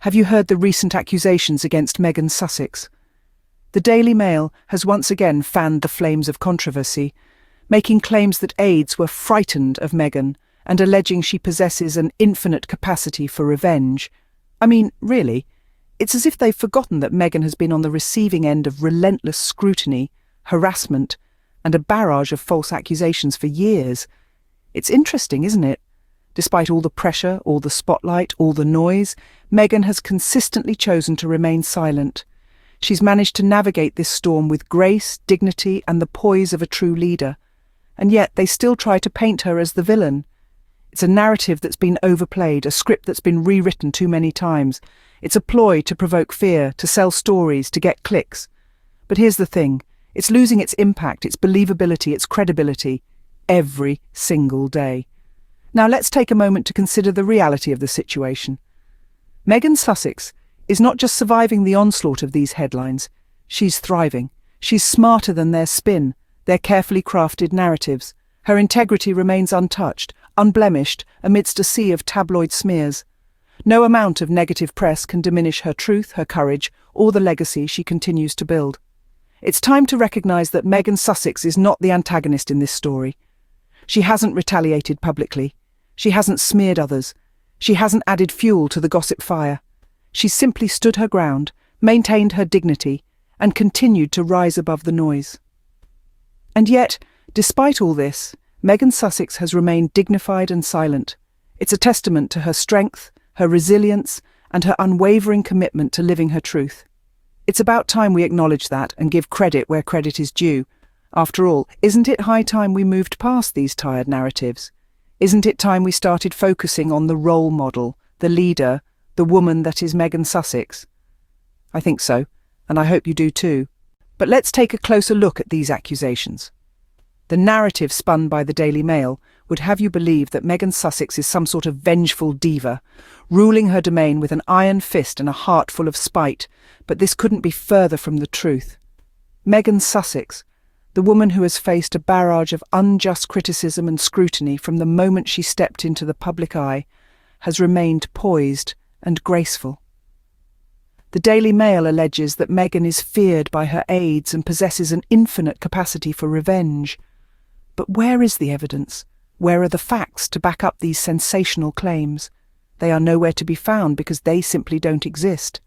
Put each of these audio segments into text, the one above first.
Have you heard the recent accusations against Meghan Sussex? The Daily Mail has once again fanned the flames of controversy, making claims that aides were frightened of Meghan and alleging she possesses an infinite capacity for revenge. I mean, really, it's as if they've forgotten that Meghan has been on the receiving end of relentless scrutiny, harassment, and a barrage of false accusations for years. It's interesting, isn't it? Despite all the pressure, all the spotlight, all the noise, Meghan has consistently chosen to remain silent. She's managed to navigate this storm with grace, dignity, and the poise of a true leader. And yet they still try to paint her as the villain. It's a narrative that's been overplayed, a script that's been rewritten too many times. It's a ploy to provoke fear, to sell stories, to get clicks. But here's the thing. It's losing its impact, its believability, its credibility, every single day. Now let's take a moment to consider the reality of the situation. Meghan Sussex is not just surviving the onslaught of these headlines, she's thriving. She's smarter than their spin, their carefully crafted narratives. Her integrity remains untouched, unblemished, amidst a sea of tabloid smears. No amount of negative press can diminish her truth, her courage, or the legacy she continues to build. It's time to recognise that Meghan Sussex is not the antagonist in this story. She hasn't retaliated publicly. She hasn't smeared others. She hasn't added fuel to the gossip fire. She's simply stood her ground, maintained her dignity, and continued to rise above the noise. And yet, despite all this, Meghan Sussex has remained dignified and silent. It's a testament to her strength, her resilience, and her unwavering commitment to living her truth. It's about time we acknowledge that and give credit where credit is due. After all, isn't it high time we moved past these tired narratives? Isn't it time we started focusing on the role model, the leader, the woman that is Meghan Sussex? I think so, and I hope you do too. But let's take a closer look at these accusations. The narrative spun by the Daily Mail would have you believe that Meghan Sussex is some sort of vengeful diva, ruling her domain with an iron fist and a heart full of spite, but this couldn't be further from the truth. Meghan Sussex, the woman who has faced a barrage of unjust criticism and scrutiny from the moment she stepped into the public eye, has remained poised and graceful. The Daily Mail alleges that Meghan is feared by her aides and possesses an infinite capacity for revenge. But where is the evidence? Where are the facts to back up these sensational claims? They are nowhere to be found because they simply don't exist.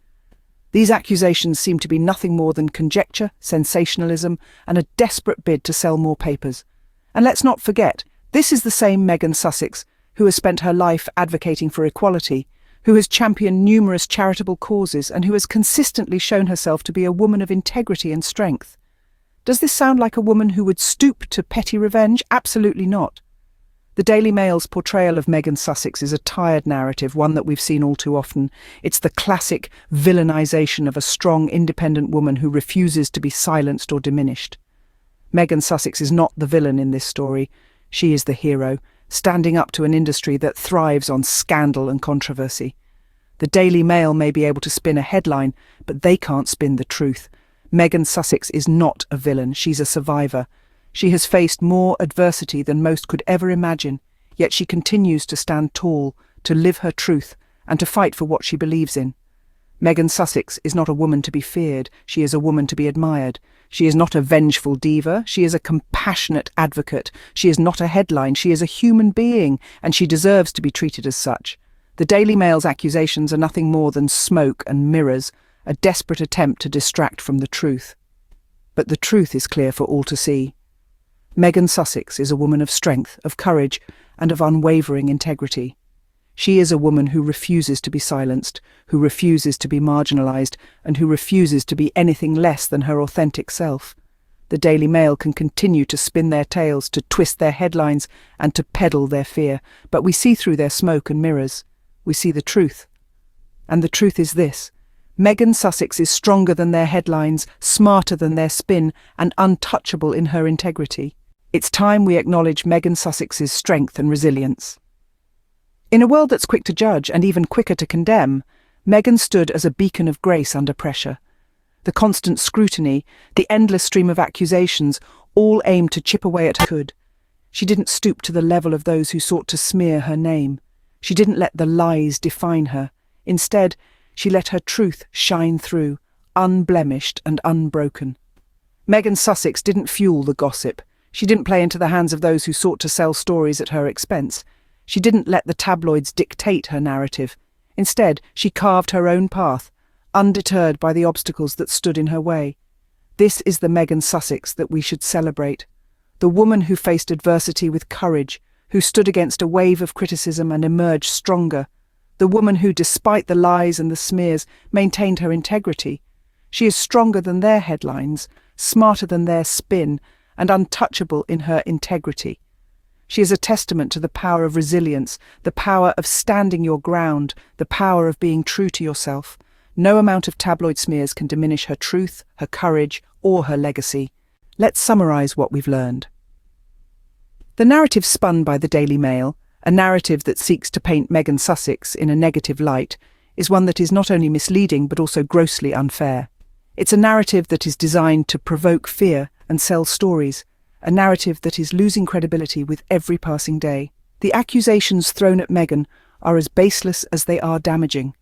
These accusations seem to be nothing more than conjecture, sensationalism, and a desperate bid to sell more papers. And let's not forget, this is the same Meghan Sussex who has spent her life advocating for equality, who has championed numerous charitable causes, and who has consistently shown herself to be a woman of integrity and strength. Does this sound like a woman who would stoop to petty revenge? Absolutely not. The Daily Mail's portrayal of Meghan Sussex is a tired narrative, one that we've seen all too often. It's the classic villainization of a strong, independent woman who refuses to be silenced or diminished. Meghan Sussex is not the villain in this story. She is the hero, standing up to an industry that thrives on scandal and controversy. The Daily Mail may be able to spin a headline, but they can't spin the truth. Meghan Sussex is not a villain, she's a survivor. She has faced more adversity than most could ever imagine, yet she continues to stand tall, to live her truth, and to fight for what she believes in. Meghan Sussex is not a woman to be feared, she is a woman to be admired. She is not a vengeful diva, she is a compassionate advocate. She is not a headline, she is a human being, and she deserves to be treated as such. The Daily Mail's accusations are nothing more than smoke and mirrors, a desperate attempt to distract from the truth. But the truth is clear for all to see. Meghan Sussex is a woman of strength, of courage, and of unwavering integrity. She is a woman who refuses to be silenced, who refuses to be marginalised, and who refuses to be anything less than her authentic self. The Daily Mail can continue to spin their tales, to twist their headlines, and to peddle their fear, but we see through their smoke and mirrors. We see the truth. And the truth is this: Meghan Sussex is stronger than their headlines, smarter than their spin, and untouchable in her integrity. It's time we acknowledge Meghan Sussex's strength and resilience. In a world that's quick to judge and even quicker to condemn, Meghan stood as a beacon of grace under pressure. The constant scrutiny, the endless stream of accusations, all aimed to chip away at her could. She didn't stoop to the level of those who sought to smear her name. She didn't let the lies define her. Instead, She let her truth shine through, unblemished and unbroken. Meghan Sussex didn't fuel the gossip. She didn't play into the hands of those who sought to sell stories at her expense. She didn't let the tabloids dictate her narrative. Instead, she carved her own path, undeterred by the obstacles that stood in her way. This is the Meghan Sussex that we should celebrate. The woman who faced adversity with courage, who stood against a wave of criticism and emerged stronger. The woman who, despite the lies and the smears, maintained her integrity. She is stronger than their headlines, smarter than their spin, and untouchable in her integrity. She is a testament to the power of resilience, the power of standing your ground, the power of being true to yourself. No amount of tabloid smears can diminish her truth, her courage, or her legacy. Let's summarize what we've learned. The narrative spun by the Daily Mail, a narrative that seeks to paint Meghan Sussex in a negative light, is one that is not only misleading but also grossly unfair. It's a narrative that is designed to provoke fear and sell stories, a narrative that is losing credibility with every passing day. The accusations thrown at Meghan are as baseless as they are damaging.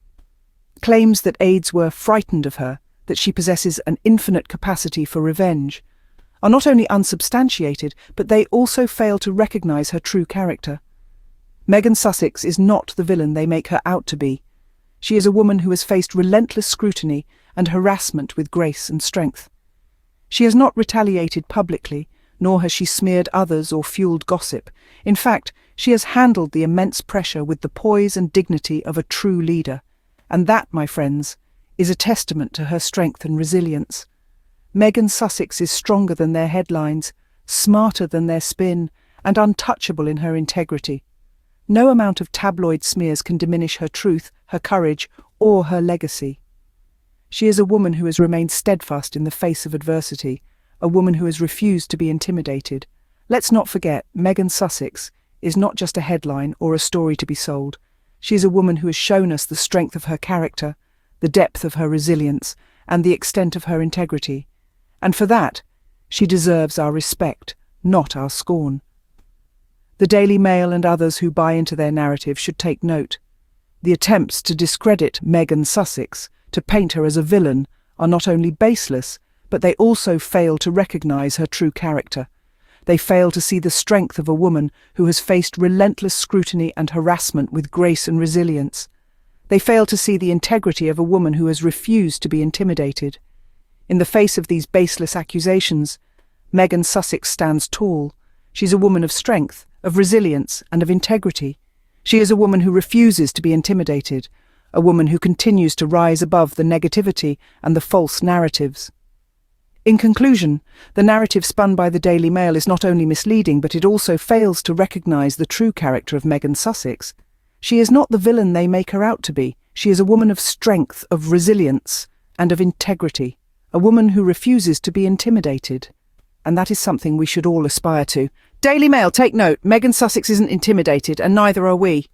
Claims that aides were frightened of her, that she possesses an infinite capacity for revenge, are not only unsubstantiated, but they also fail to recognise her true character. Meghan Sussex is not the villain they make her out to be. She is a woman who has faced relentless scrutiny and harassment with grace and strength. She has not retaliated publicly, nor has she smeared others or fueled gossip. In fact, she has handled the immense pressure with the poise and dignity of a true leader. And that, my friends, is a testament to her strength and resilience. Meghan Sussex is stronger than their headlines, smarter than their spin, and untouchable in her integrity. No amount of tabloid smears can diminish her truth, her courage, or her legacy. She is a woman who has remained steadfast in the face of adversity, a woman who has refused to be intimidated. Let's not forget, Meghan Sussex is not just a headline or a story to be sold. She is a woman who has shown us the strength of her character, the depth of her resilience, and the extent of her integrity. And for that, she deserves our respect, not our scorn. The Daily Mail and others who buy into their narrative should take note. The attempts to discredit Meghan Sussex, to paint her as a villain, are not only baseless, but they also fail to recognise her true character. They fail to see the strength of a woman who has faced relentless scrutiny and harassment with grace and resilience. They fail to see the integrity of a woman who has refused to be intimidated. In the face of these baseless accusations, Meghan Sussex stands tall. She's a woman of strength, of resilience, and of integrity. She is a woman who refuses to be intimidated, a woman who continues to rise above the negativity and the false narratives. In conclusion, the narrative spun by the Daily Mail is not only misleading, but it also fails to recognise the true character of Meghan Sussex. She is not the villain they make her out to be. She is a woman of strength, of resilience, and of integrity, a woman who refuses to be intimidated. And that is something we should all aspire to. Daily Mail, take note, Meghan Sussex isn't intimidated, and neither are we.